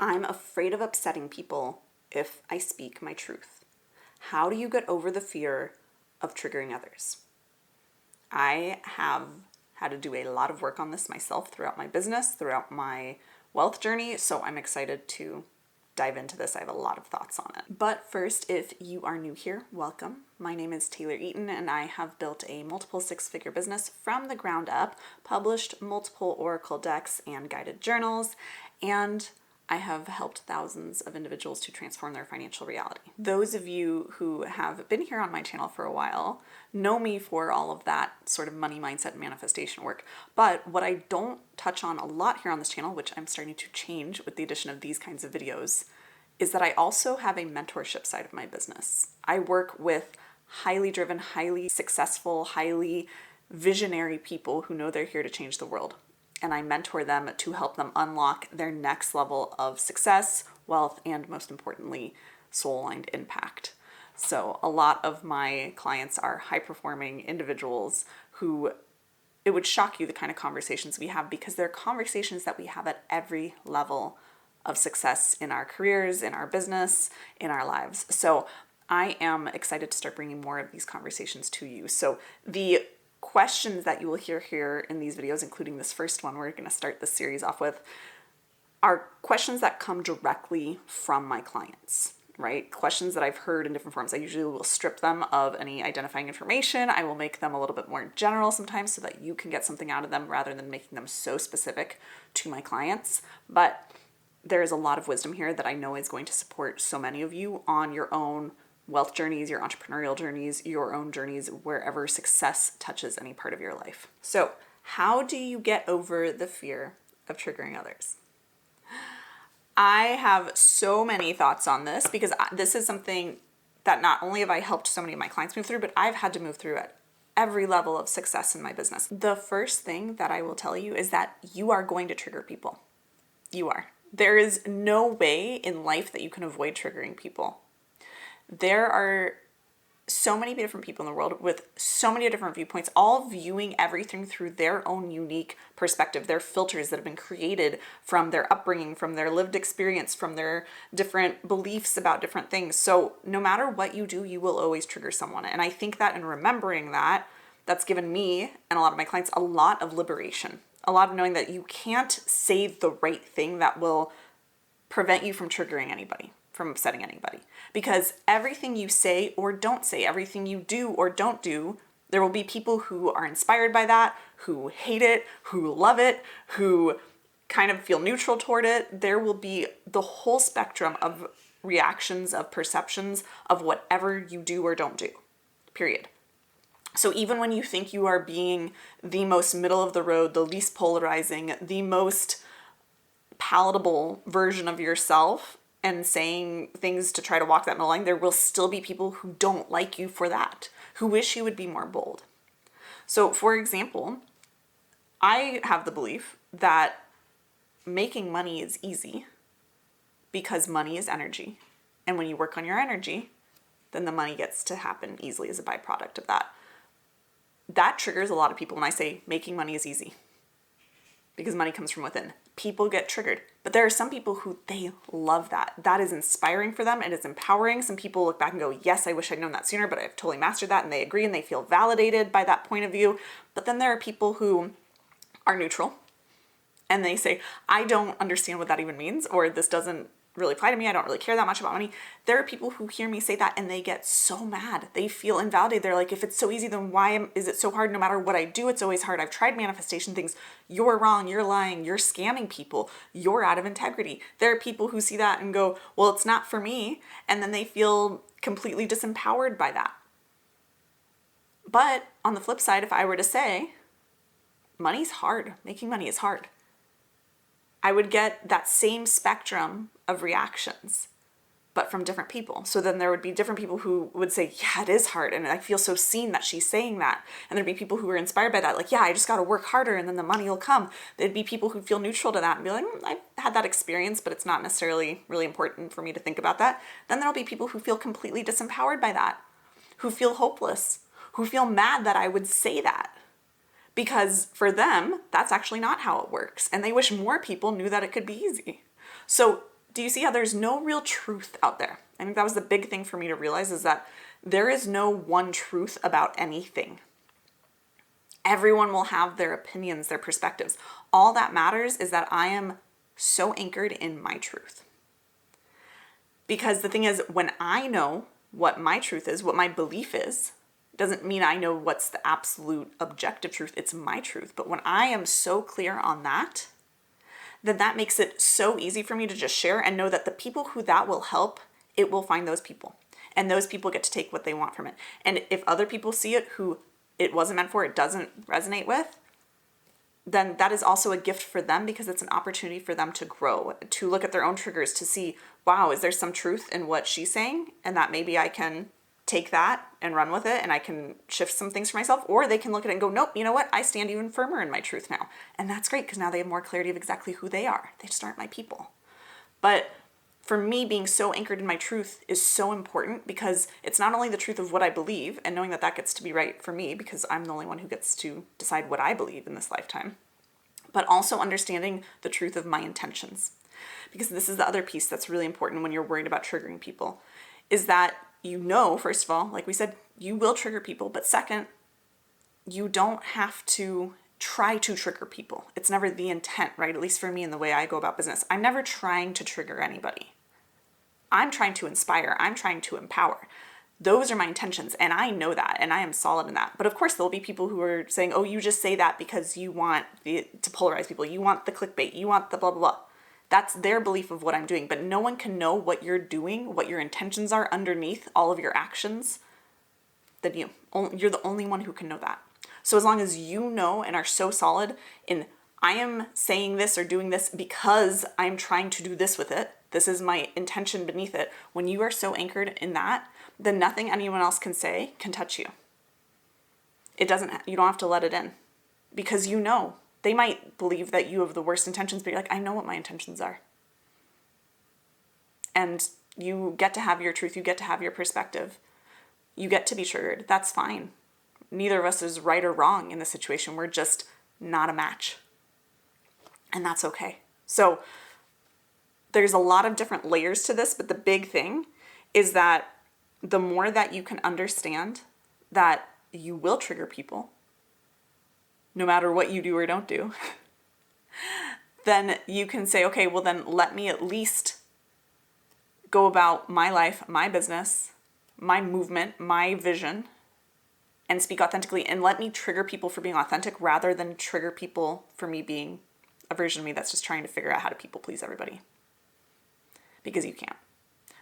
I'm afraid of upsetting people if I speak my truth. How do you get over the fear of triggering others? I have had to do a lot of work on this myself throughout my business, throughout my wealth journey, so I'm excited to dive into this. I have a lot of thoughts on it. But first, if you are new here, welcome. My name is Taylor Eaton, and I have built a multiple six-figure business from the ground up, published multiple oracle decks and guided journals, and I have helped thousands of individuals to transform their financial reality. Those of you who have been here on my channel for a while know me for all of that sort of money mindset and manifestation work. But what I don't touch on a lot here on this channel, which I'm starting to change with the addition of these kinds of videos, is that I also have a mentorship side of my business. I work with highly driven, highly successful, highly visionary people who know they're here to change the world. And I mentor them to help them unlock their next level of success, wealth, and most importantly, soul-aligned impact. So a lot of my clients are high-performing individuals who it would shock you the kind of conversations we have, because they're conversations that we have at every level of success in our careers, in our business, in our lives. So I am excited to start bringing more of these conversations to you. So the questions that you will hear here in these videos, including this first one we're going to start this series off with, are questions that come directly from my clients, right? Questions that I've heard in different forms. I usually will strip them of any identifying information. I will make them a little bit more general sometimes so that you can get something out of them rather than making them so specific to my clients. But there is a lot of wisdom here that I know is going to support so many of you on your own wealth journeys, your entrepreneurial journeys, your own journeys, wherever success touches any part of your life. So, how do you get over the fear of triggering others? I have so many thoughts on this because this is something that not only have I helped so many of my clients move through, but I've had to move through at every level of success in my business. The first thing that I will tell you is that you are going to trigger people. You are. There is no way in life that you can avoid triggering people. There are so many different people in the world with so many different viewpoints, all viewing everything through their own unique perspective, their filters that have been created from their upbringing, from their lived experience, from their different beliefs about different things. So no matter what you do, you will always trigger someone. And I think that in remembering that, that's given me and a lot of my clients a lot of liberation, a lot of knowing that you can't say the right thing that will prevent you from triggering anybody, from upsetting anybody. Because everything you say or don't say, everything you do or don't do, there will be people who are inspired by that, who hate it, who love it, who kind of feel neutral toward it. There will be the whole spectrum of reactions, of perceptions of whatever you do or don't do, period. So even when you think you are being the most middle of the road, the least polarizing, the most palatable version of yourself, and saying things to try to walk that middle line, there will still be people who don't like you for that, who wish you would be more bold. So for example, I have the belief that making money is easy because money is energy. And when you work on your energy, then the money gets to happen easily as a byproduct of that. That triggers a lot of people when I say making money is easy, because money comes from within. People get triggered. But there are some people who they love that. That is inspiring for them. It is empowering. Some people look back and go, yes, I wish I'd known that sooner, but I've totally mastered that. And they agree and they feel validated by that point of view. But then there are people who are neutral and they say, I don't understand what that even means, or this doesn't really apply to me. I don't really care that much about money. There are people who hear me say that and they get so mad. They feel invalidated. They're like, if it's so easy, then why is it so hard? No matter what I do, it's always hard. I've tried manifestation things. You're wrong. You're lying. You're scamming people. You're out of integrity. There are people who see that and go, well, it's not for me. And then they feel completely disempowered by that. But on the flip side, if I were to say, money's hard, making money is hard, I would get that same spectrum of reactions, but from different people. So then there would be different people who would say, yeah, it is hard. And I feel so seen that she's saying that. And there'd be people who are inspired by that. Like, yeah, I just got to work harder and then the money will come. There'd be people who feel neutral to that and be like, I've had that experience, but it's not necessarily really important for me to think about that. Then there'll be people who feel completely disempowered by that, who feel hopeless, who feel mad that I would say that. Because for them, that's actually not how it works. And they wish more people knew that it could be easy. So do you see how there's no real truth out there? I think that was the big thing for me to realize, is that there is no one truth about anything. Everyone will have their opinions, their perspectives. All that matters is that I am so anchored in my truth. Because the thing is, when I know what my truth is, what my belief is, doesn't mean I know what's the absolute objective truth. It's my truth. But when I am so clear on that, then that makes it so easy for me to just share and know that the people who that will help, it will find those people. And those people get to take what they want from it. And if other people see it who it wasn't meant for, it doesn't resonate with, then that is also a gift for them, because it's an opportunity for them to grow, to look at their own triggers, to see, wow, is there some truth in what she's saying? And that maybe I can take that and run with it, and I can shift some things for myself. Or they can look at it and go, nope, you know what? I stand even firmer in my truth now. And that's great, because now they have more clarity of exactly who they are. They just aren't my people. But for me, being so anchored in my truth is so important, because it's not only the truth of what I believe and knowing that that gets to be right for me, because I'm the only one who gets to decide what I believe in this lifetime, but also understanding the truth of my intentions. Because this is the other piece that's really important when you're worried about triggering people, is that first of all, like we said, you will trigger people, but second, you don't have to try to trigger people. It's never the intent, right? At least for me, in the way I go about business, I'm never trying to trigger anybody. I'm trying to inspire. I'm trying to empower. Those are my intentions, and I know that, and I am solid in that. But of course, there'll be people who are saying, oh, you just say that because you want to polarize people. You want the clickbait. You want the blah, blah, blah. That's their belief of what I'm doing. But no one can know what you're doing, what your intentions are underneath all of your actions, than you. You're the only one who can know that. So as long as you know and are so solid in, I am saying this or doing this because I'm trying to do this with it, this is my intention beneath it, when you are so anchored in that, then nothing anyone else can say can touch you. You don't have to let it in, because you know. They might believe that you have the worst intentions, but you're like, I know what my intentions are. And you get to have your truth. You get to have your perspective. You get to be triggered. That's fine. Neither of us is right or wrong in the situation. We're just not a match. And that's okay. So there's a lot of different layers to this, but the big thing is that the more that you can understand that you will trigger people, no matter what you do or don't do, then you can say, okay, well then let me at least go about my life, my business, my movement, my vision, and speak authentically, and let me trigger people for being authentic rather than trigger people for me being a version of me that's just trying to figure out how to people please everybody. Because you can't.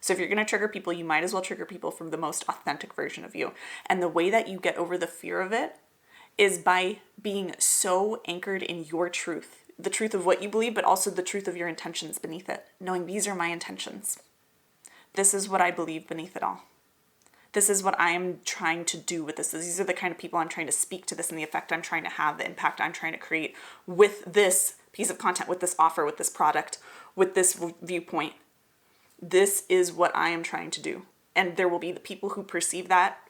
So if you're going to trigger people, you might as well trigger people from the most authentic version of you. And the way that you get over the fear of it is by being so anchored in your truth, the truth of what you believe, but also the truth of your intentions beneath it. Knowing these are my intentions. This is what I believe beneath it all. This is what I'm trying to do with this. These are the kind of people I'm trying to speak to this, and the effect I'm trying to have, the impact I'm trying to create with this piece of content, with this offer, with this product, with this viewpoint. This is what I am trying to do. And there will be the people who perceive that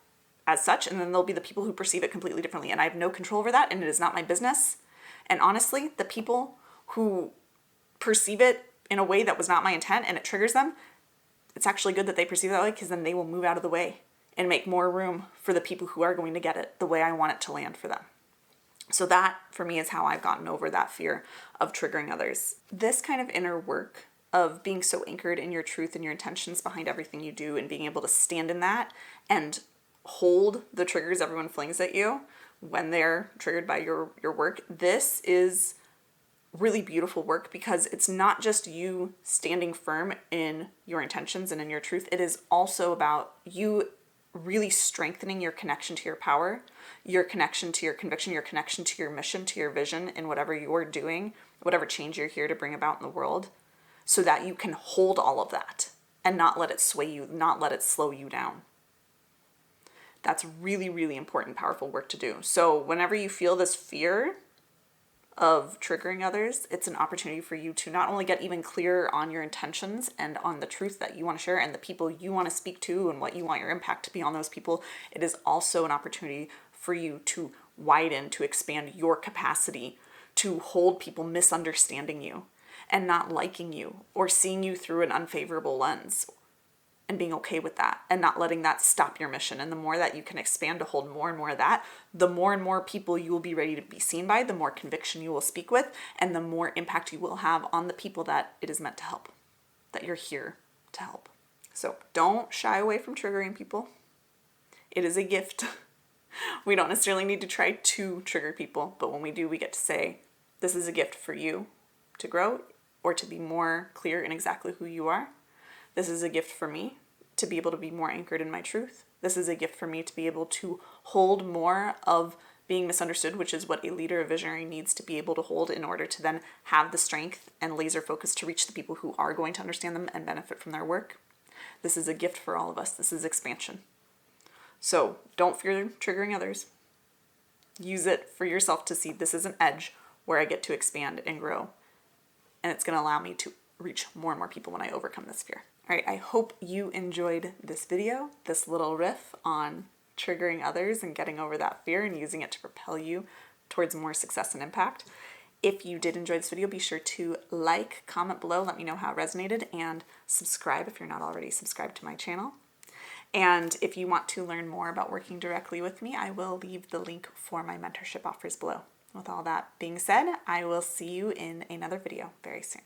as such, and then there'll be the people who perceive it completely differently. And I have no control over that, and it is not my business. And honestly, the people who perceive it in a way that was not my intent and it triggers them, it's actually good that they perceive it that way, because then they will move out of the way and make more room for the people who are going to get it the way I want it to land for them. So that, for me, is how I've gotten over that fear of triggering others. This kind of inner work of being so anchored in your truth and your intentions behind everything you do, and being able to stand in that and hold the triggers everyone flings at you when they're triggered by your work. This is really beautiful work, because it's not just you standing firm in your intentions and in your truth. It is also about you really strengthening your connection to your power, your connection to your conviction, your connection to your mission, to your vision in whatever you're doing, whatever change you're here to bring about in the world, so that you can hold all of that and not let it sway you, not let it slow you down. That's really, really important, powerful work to do. So whenever you feel this fear of triggering others, it's an opportunity for you to not only get even clearer on your intentions and on the truth that you want to share and the people you want to speak to and what you want your impact to be on those people, it is also an opportunity for you to widen, to expand your capacity to hold people misunderstanding you. and not liking you or seeing you through an unfavorable lens, and being okay with that and not letting that stop your mission. And the more that you can expand to hold more and more of that, the more and more people you will be ready to be seen by, the more conviction you will speak with, and the more impact you will have on the people that it is meant to help, that you're here to help. So don't shy away from triggering people. It is a gift. We don't necessarily need to try to trigger people, but when we do, we get to say, this is a gift for you to grow or to be more clear in exactly who you are. This is a gift for me to be able to be more anchored in my truth. This is a gift for me to be able to hold more of being misunderstood, which is what a leader, a visionary needs to be able to hold in order to then have the strength and laser focus to reach the people who are going to understand them and benefit from their work. This is a gift for all of us. This is expansion. So don't fear triggering others. Use it for yourself to see this is an edge where I get to expand and grow. And it's going to allow me to reach more and more people when I overcome this fear. All right, I hope you enjoyed this video, this little riff on triggering others and getting over that fear and using it to propel you towards more success and impact. If you did enjoy this video, be sure to like, comment below, let me know how it resonated, and subscribe if you're not already subscribed to my channel. And if you want to learn more about working directly with me, I will leave the link for my mentorship offers below. With all that being said, I will see you in another video very soon.